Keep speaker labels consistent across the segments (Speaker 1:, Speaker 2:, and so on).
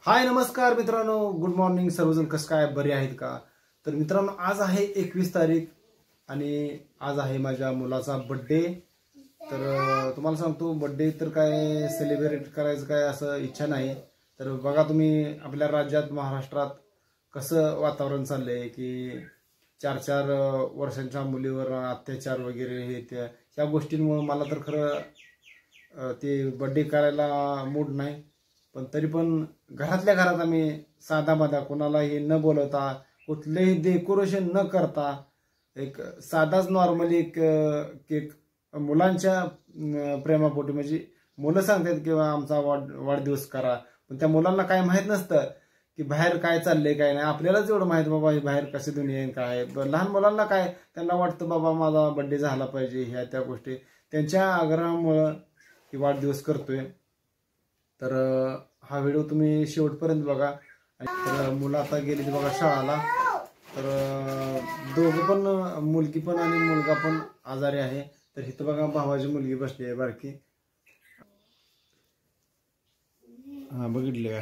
Speaker 1: हाय नमस्कार मित्रांनो, good morning सर्वजण. कसं काय, बरे आहेत का? तर मित्रांनो, आज आहे 21 तारीख आणि आज आहे माझ्या मुलाचा बर्थडे. तर तुम्हाला सांगतो, बर्थडे तर काय सेलिब्रेट करायचं काय असं इच्छा नाही. तर बघा तुम्ही, आपल्या राज्यात महाराष्ट्रात कसं वातावरण चाललंय की 4-4 वर्षांच्या मुलीवर अत्याचार वगैरे हे त्या ह्या गोष्टींमुळे मला तर खरं ते बर्थडे करायला मूड नाही. पण तरी पण घरातल्या घरात आम्ही साधा कोणालाही न बोलवता, कुठलेही डेकोरेशन न करता, एक साधाच नॉर्मली एक केक मुलांच्या प्रेमापोटी, म्हणजे मुलं सांगतात किंवा आमचा वाढदिवस करा, पण त्या मुलांना काय माहित नसतं की बाहेर काय चाललंय काय नाही. आपल्यालाच एवढं माहित बाबा बाहेर कशी दुनिया आहे काय. लहान मुलांना काय, त्यांना वाटतं बाबा माझा बर्थडे झाला पाहिजे, ह्या त्या गोष्टी त्यांच्या आग्रहामुळं ही वाढदिवस करतोय. तर हा व्हिडिओ तुम्ही शेवटपर्यंत बघा. तर मुलं आता गेली बघा शाळाला. तर दोघं पण, मुलगी पण आणि मुलगा पण आजारी आहे. तर इथं बघा भावाची मुलगी बसली आहे बारकी. हा बघितले का?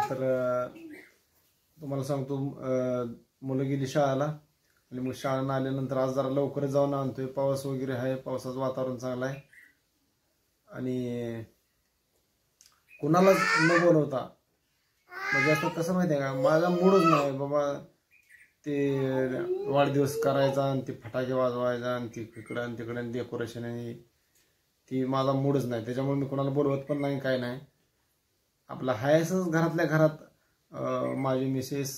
Speaker 1: तर तुम्हाला सांगतो, मुलं गेली शाळाला आणि मग शाळेनं आल्यानंतर आज जरा लवकर जाऊन आणतोय. पाऊस वगैरे आहे, पावसाचं वातावरण चांगलं आहे आणि कुणालाच न बोलवता, म्हणजे असं कसं माहिती आहे का, माझा मूडच नाही बाबा ते वाढदिवस करायचा आणि ते फटाके वाजवायचा आणि ती इकडं आणि तिकडे डेकोरेशन आणि ती माझा मूडच नाही. त्याच्यामुळे मी कोणाला बोलवत पण नाही, काय नाही. आपला हायसच घरातल्या घरात माझी मिसेस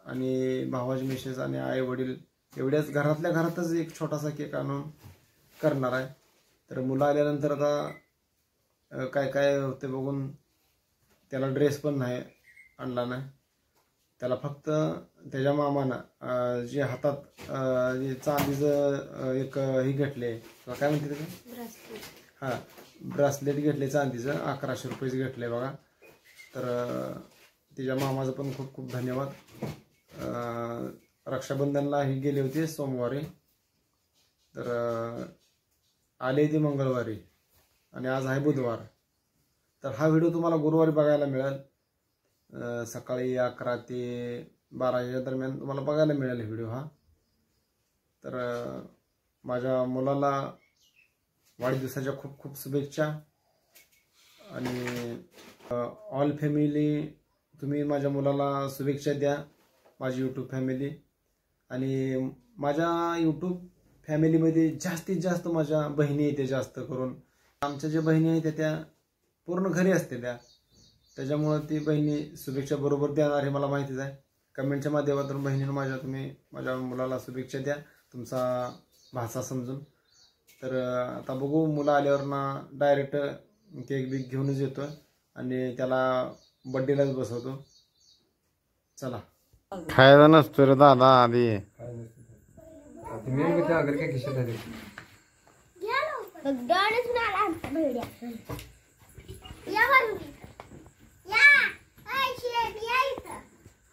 Speaker 1: आणि भावाची मिसेस आणि आई वडील एवढ्याच घरातल्या घरातच एक छोटासा केक आणून करणार आहे. तर मुलं आल्यानंतर आता काय काय होते बघून, त्याला ड्रेस पण नाही आणला नाही. त्याला फक्त त्याच्या मामानं जे हातात जे चांदीचं एक हे घेतले, काय म्हणते ते, हां ब्रासलेट घेतले चांदीचं, 1100 रुपयेच घेतले बघा. तर तिच्या मामाचं पण खूप खूप धन्यवाद. रक्षाबंधनला ही गेले होते सोमवारी, तर आले ते मंगळवारी आणि आज आहे बुधवार. तर हा व्हिडिओ तुम्हाला गुरुवारी बघायला मिळेल. सकाळी 11 ते 12 दरम्यान तुम्हाला बघायला मिळेल व्हिडिओ हा. तर माझ्या मुलाला वाढदिवसाच्या खूप खूप शुभेच्छा. आणि ऑल फॅमिली, तुम्ही माझ्या मुलाला शुभेच्छा द्या, माझी यूट्यूब फॅमिली. आणि माझ्या यूट्यूब फॅमिलीमध्ये जास्तीत जास्त माझ्या बहिणी येते, जास्त करून आमच्या ज्या बहिणी आहेत त्या पूर्ण घरी असते त्या. त्याच्यामुळं ती बहिणी शुभेच्छा बरोबर देणार हे मला माहितीच आहे. कमेंटच्या माध्यमातून बहिणीनं माझ्या, तुम्ही माझ्या मुलाला शुभेच्छा द्या तुमचा भाषा समजून. तर आता बघू, मुलं आल्यावर ना डायरेक्ट केक बिक घेऊनच येतो आणि त्याला बड्डेलाच बसवतो. चला. खायला नसतो रे दादा आधी.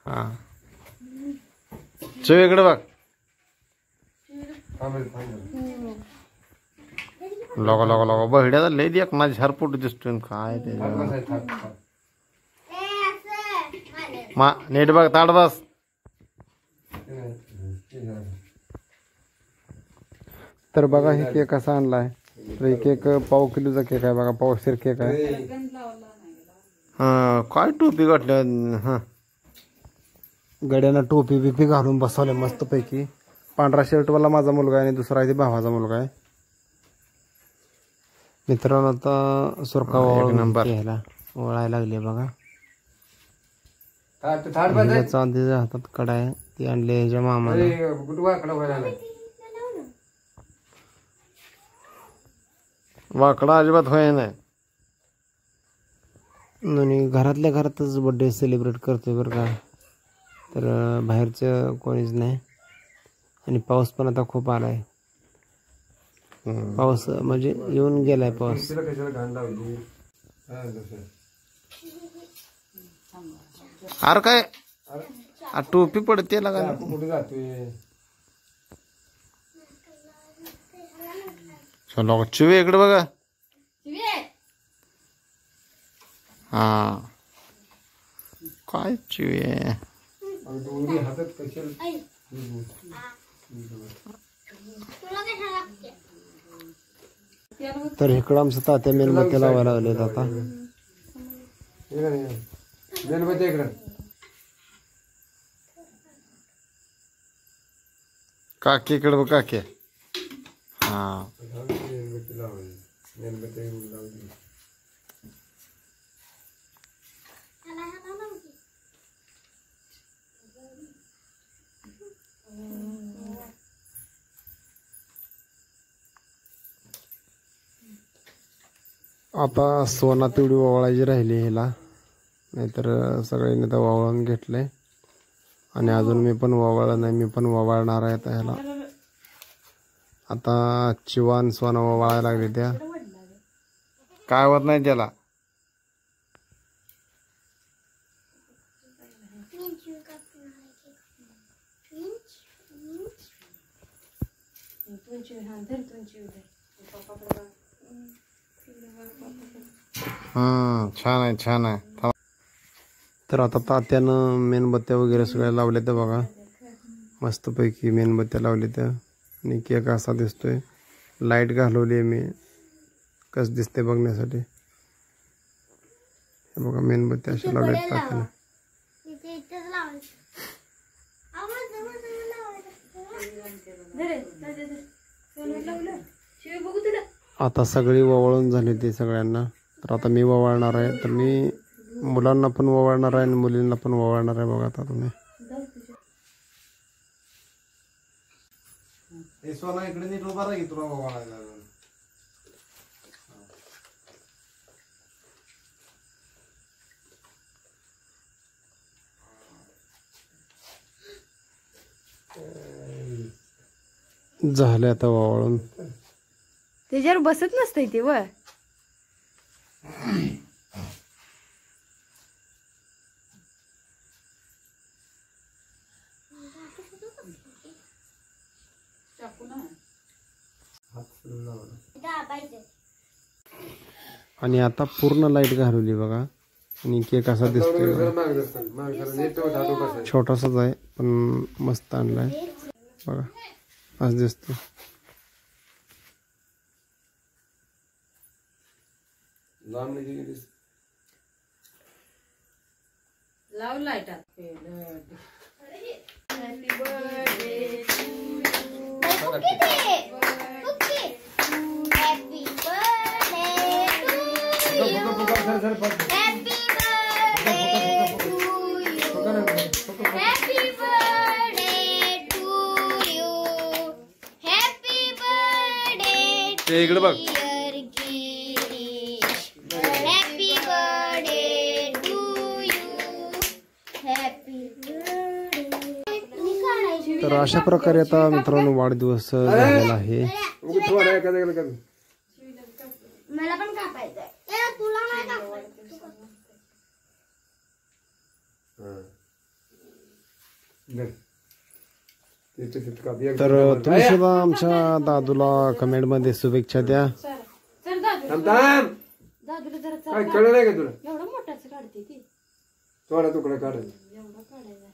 Speaker 1: हा चव इकडे बघ. लोक लोक लोक बहिड्याचा लय देख ना झारपोट दिसतोय काय ते. मा नीट बघ, ताड बस. तर बघा हे केक कसा आणलाय. तर हे केक पाव किलोचा केक आहे बघा, पावशेर केक आहे. हा काय टोपी घातल्या, हा गड्यानं टोपी बिपी घालून बसवले मस्त पैकी. पांढरा शर्टवाला माझा मुलगा आहे आणि दुसरा आहे ते भावाचा मुलगा आहे. मित्रांनो आता सुरका घ्यायला ओळायला लागले बघा. चांदीच्या हातात कडा आहे, ती आणली ह्याच्या मामाने. वाकडा अजिबात होय नाही. आणि घरातल्या घरातच बर्थडे सेलिब्रेट करतोय बरं का. तर बाहेरचं कोणीच नाही. आणि पाऊस पण आता खूप आलाय. पाऊस म्हणजे येऊन गेलाय पाऊस. अरे काय टोपी पडते लागा. चलो चिवे इकडे बघा.
Speaker 2: हा काय चिवे
Speaker 1: तर इकडं आमचं तात्या मेणबत्त्या लावायला लागलेत आता.
Speaker 2: काकीकडे बघ काकी. हा
Speaker 1: आता सोना तेवढी ओवाळायची राहिली ह्याला, नाहीतर सगळ्यांनी तर ओवाळून घेतलंय. आणि अजून मी पण ओवाळलं नाही, मी पण ओवाळणार आहे आता ह्याला. आता चिवान सोना ओवाळायला लागले त्या.
Speaker 2: काय होत नाही त्याला. छान आहे छान आहे.
Speaker 1: तर आता तात्यानं मेणबत्त्या वगैरे सगळ्या लावल्या तर बघा, मस्तपैकी मेणबत्त्या लावल्या त्या. आणि केक असा दिसतोय. लाईट घालवली आहे मी, कसं दिसते बघण्यासाठी. हे बघा मेणबत्त्या अशा लावल्यात तात्यानं. आता सगळी ववाळून झाली ती सगळ्यांना. तर आता मी ववाळणार आहे. तर मी मुलांना पण ववाळणार आहे आणि मुलींना पण ववाळणार आहे. बघा आता तुम्ही. सोना इकडे नीट उभा राहा की तुला ववाळायला. झाले आता ववाळून.
Speaker 3: त्याच्यावर बसत नसतंय ते व.
Speaker 1: आणि आता पूर्ण लाईट घालवली बघा. आणि केक असा दिसतोय, छोटासाच आहे पण मस्त आणलाय बघा, असं दिसतो.
Speaker 3: लाव लाईट.
Speaker 2: ते इकडे बघ.
Speaker 1: तर अशा प्रकारे आता मित्रांनो वाढदिवस झालेला आहे.
Speaker 3: मला पण कापायचंय. तुला नाही कापायचं.
Speaker 1: तर तुम्ही सुद्धा आमच्या दादूला कमेंट मध्ये शुभेच्छा द्या.
Speaker 3: दादूला जरा कळलं नाही का तुला. एवढा मोठाच काढते ती.
Speaker 4: थोडा तुकडा काढायचा.
Speaker 3: एवढा काढायचा.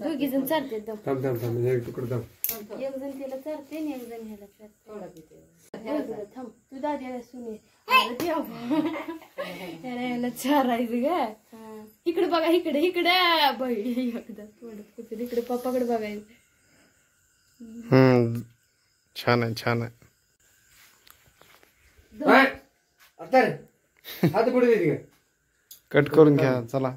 Speaker 3: दोघी जण चालते.
Speaker 4: एक तुकडा
Speaker 3: एक जण तिला चालते आणि एक जण ह्याला चालते. थांब तू दाद्याला सुने. ह्याला चारायचं ग. इकडे बघा, इकडे इकडे बहिणी एकदा थोडं इकडे पप्पाकडे बघायचं.
Speaker 1: छान आहे छान आहे.
Speaker 4: हात पुढे देते का.
Speaker 1: कट करून घ्या चला.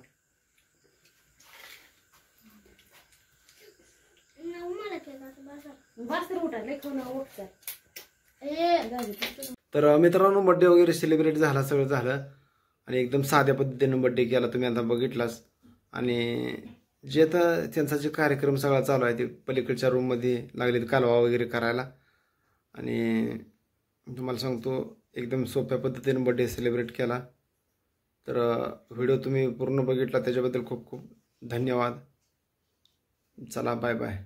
Speaker 1: तर मित्रांनो बर्थडे वगैरे सेलिब्रेट झाला, सगळं झालं. आणि एकदम साध्या पद्धतीने बर्थडे केला, तुम्ही आता बघितलाच. आणि जे आता त्यांचा जे कार्यक्रम सगळा चालू आहे ते पलीकडच्या रूममध्ये लागले कालवा वगैरे करायला. आणि तुम्हाला सांगतो एकदम सोप्या पद्धतीने बर्थडे सेलिब्रेट केला. तर व्हिडिओ तुम्ही पूर्ण बघितला त्याच्याबद्दल खूप खूप धन्यवाद. चला बाय बाय.